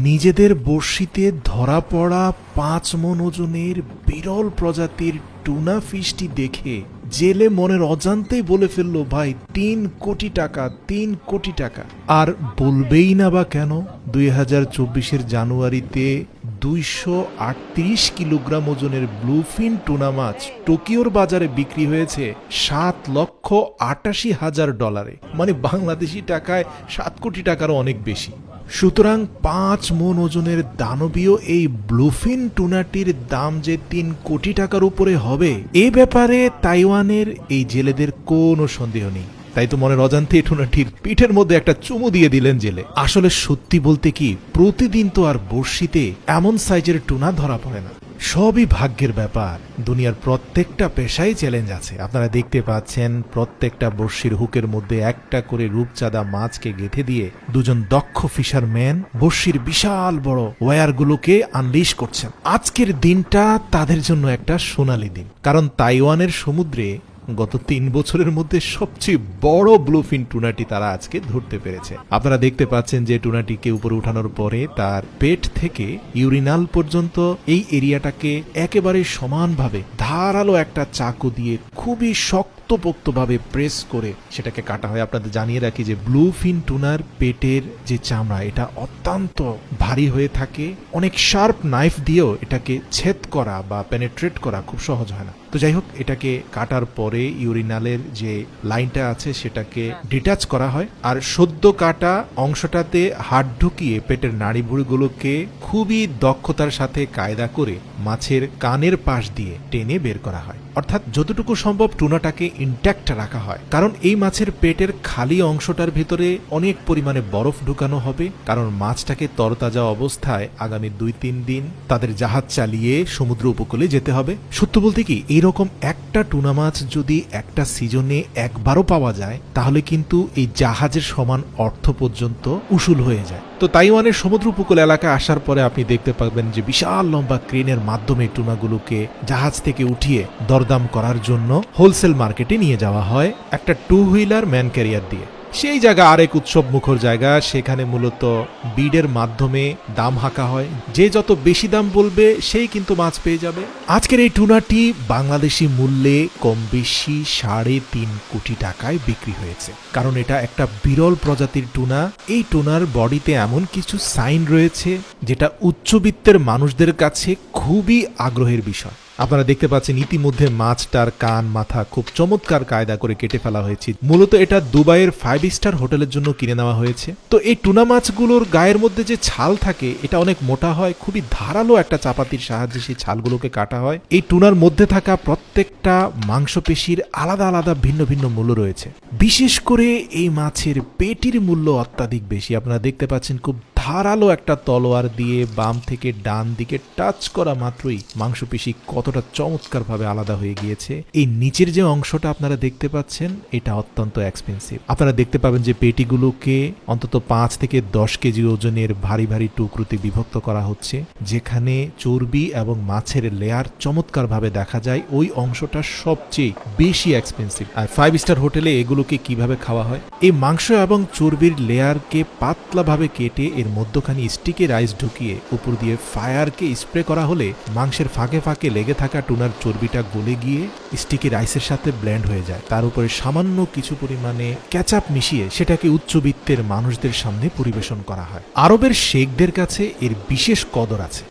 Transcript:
নিজেদের বড়শিতে ধরা পড়া 5 মণ ওজনের বিরল প্রজাতির টুনা ফিশটি দেখে জেলে মনের অজান্তেই বলে ফেললো, ভাই 3 কোটি টাকা, 3 কোটি টাকা। আর বলবেই না বা কেন, 2024-এর জানুয়ারিতে 238 কিলোগ্রাম ওজনের ব্লুফিন টুনা মাছ টোকিওর বাজারে বিক্রি হয়েছে $7,88,000, মানে বাংলাদেশি টাকায় 7 কোটি টাকারও অনেক বেশি। সুতরাং 5 মণ ওজনের দানবীয় এই ব্লুফিন টুনাটির দাম যে 3 কোটি টাকার উপরে হবে, এ ব্যাপারে তাইওয়ানের এই জেলেদের কোনো সন্দেহ নেই। তাই তো মনের অজান্তে টুনাটির পিঠের মধ্যে একটা চুমু দিয়ে দিলেন জেলে। আসলে সত্যি বলতে কি, প্রতিদিন তো আর বড়শিতে এমন সাইজের টুনা ধরা পড়ে না। সবই ভাগ্যের ব্যাপার। দুনিয়ার প্রত্যেকটা পেশায় চ্যালেঞ্জ আছে। আপনারা দেখতে পাচ্ছেন প্রত্যেকটা বড়শির হুকের মধ্যে একটা করে রূপচাঁদা মাছকে গেঁথে দিয়ে দুজন দক্ষ ফিশারম্যান বড়শির বিশাল বড় ওয়্যারগুলোকে আনলিশ করছেন। আজকের দিনটা তাদের জন্য একটা সোনালী দিন, কারণ তাইওয়ানের সমুদ্রে গত 3 বছরের মধ্যে সবচেয়ে বড় ব্লুফিন টুনাটি তারা আজকে ধরতে পেরেছে। আপনারা দেখতে পাচ্ছেন যে টুনাটিকে উপরে উঠানোর পরে তার পেট থেকে ইউরিনাল পর্যন্ত এই এরিয়াটাকে একেবারে সমানভাবে ধারালো একটা চাকু দিয়ে খুবই শক্তপোক্তভাবে প্রেস করে সেটাকে কাটা হয়। আপনাদের জানিয়ে রাখি যে ব্লুফিন টুনার পেটের যে চামড়া, এটা অত্যন্ত ভারী হয়ে থাকে। অনেক শার্প নাইফ দিয়েও এটাকে ছেদ করা বা পেনেট্রেট করা খুব সহজ হয় না। তো যাই হোক, এটাকে কাটার পরে ইউরিনালের যে লাইনটা আছে সেটাকে ডিটাচ করা হয়, আর সদ্য কাটা অংশটাতে হাত ঢুকিয়ে পেটের নাড়িভুড়িগুলোকে খুবই দক্ষতার সাথে কায়দা করে মাছের কানের পাশ দিয়ে টেনে বের করা হয়। অর্থাৎ যতটুকু সম্ভব টুনাটাকে ইনট্যাক্ট রাখা হয়, কারণ এই মাছের পেটের খালি অংশটার ভিতরে অনেক পরিমাণে বরফ ঢুকানো হবে, কারণ মাছটাকে তরতাজা অবস্থায় আগামী 2-3 দিন তাদের জাহাজ চালিয়ে সমুদ্র উপকূলে যেতে হবে। সত্য বলতে কি, এইরকম একটা টুনা মাছ যদি একটা সিজনে একবারও পাওয়া যায়, তাহলে কিন্তু এই জাহাজের সমান অর্থ পর্যন্ত উসুল হয়ে যায়। তো তাইওয়ানের সমুদ্র উপকূল এলাকায় আসার পরে আপনি দেখতে পাবেন যে বিশাল লম্বা ক্রেনের মাধ্যমে টুনাগুলোকে জাহাজ থেকে উঠিয়ে দরদাম করার জন্য হোলসেল মার্কেটে নিয়ে যাওয়া হয় একটা 2 হুইলার ম্যান ক্যারিয়ার দিয়ে। সেই জায়গা আরেক উৎসব মুখর জায়গা, সেখানে মূলত বিডের মাধ্যমে দাম হাঁকা হয়। যে যত বেশি দাম বলবে সেই কিন্তু মাছ পেয়ে যাবে। আজকের এই টুনাটি বাংলাদেশি মূল্যে কম বেশি 3.5 কোটি টাকায় বিক্রি হয়েছে, কারণ এটা একটা বিরল প্রজাতির টুনা। এই টুনার বডিতে এমন কিছু সাইন রয়েছে যেটা উচ্চবিত্তের মানুষদের কাছে খুবই আগ্রহের বিষয়। আপনারা দেখতে পাচ্ছেন ইতিমধ্যে মাছটার কান মাথা খুব চমৎকার কায়দা করে কেটে ফেলা হয়েছে। মূলত এটা দুবাইয়ের 5 স্টার হোটেলের জন্য কিনে নেওয়া হয়েছে। তো এই টুনা মাছগুলোর গায়ের মধ্যে যে ছাল থাকে এটা অনেক মোটা হয়, খুবই ধারালো একটা চাপাতির সাহায্যে সেই ছালগুলোকে কাটা হয়। এই টুনার মধ্যে থাকা প্রত্যেকটা মাংসপেশির আলাদা আলাদা ভিন্ন ভিন্ন মূল্য রয়েছে। বিশেষ করে এই মাছের পেটির মূল্য অত্যাধিক বেশি। আপনারা দেখতে পাচ্ছেন খুব ধারালো একটা তলোয়ার দিয়ে বাম থেকে ডান দিকে টাচ করা মাত্রই মাংসপেশি কতটা চমৎকার ভাবে আলাদা হয়ে গিয়েছে। এই নিচের যে অংশটা আপনারা দেখতে পাচ্ছেন এটা অত্যন্ত এক্সপেন্সিভ। আপনারা দেখতে পাবেন যে পেটিগুলোকে অন্তত 5 থেকে 10 কেজি ওজনের ভারী ভারী টুকরোতে বিভক্ত করা হচ্ছে, যেখানে চর্বি এবং মাছের লেয়ার চমৎকার ভাবে দেখা যায়। ওই অংশটা সবচেয়ে বেশি এক্সপেন্সিভ। আর 5 স্টার হোটেলে এগুলোকে কিভাবে খাওয়া হয়, এই মাংস এবং চর্বির লেয়ারকে পাতলা ভাবে কেটে এর মধ্যখানে স্টিকি রাইস ঢুকিয়ে উপর দিয়ে ফায়ারকে স্প্রে করা হলে মাংসের ফাঁকে ফাঁকে লেগে থাকা টুনার চর্বিটা গলে গিয়ে স্টিকি রাইসের সাথে ব্লেন্ড হয়ে যায়। তার উপরে সামান্য কিছু পরিমাণে কেচাপ মিশিয়ে সেটাকে উচ্চবিত্তের মানুষদের সামনে পরিবেশন করা হয়। আরবের শেখদের কাছে এর বিশেষ কদর আছে।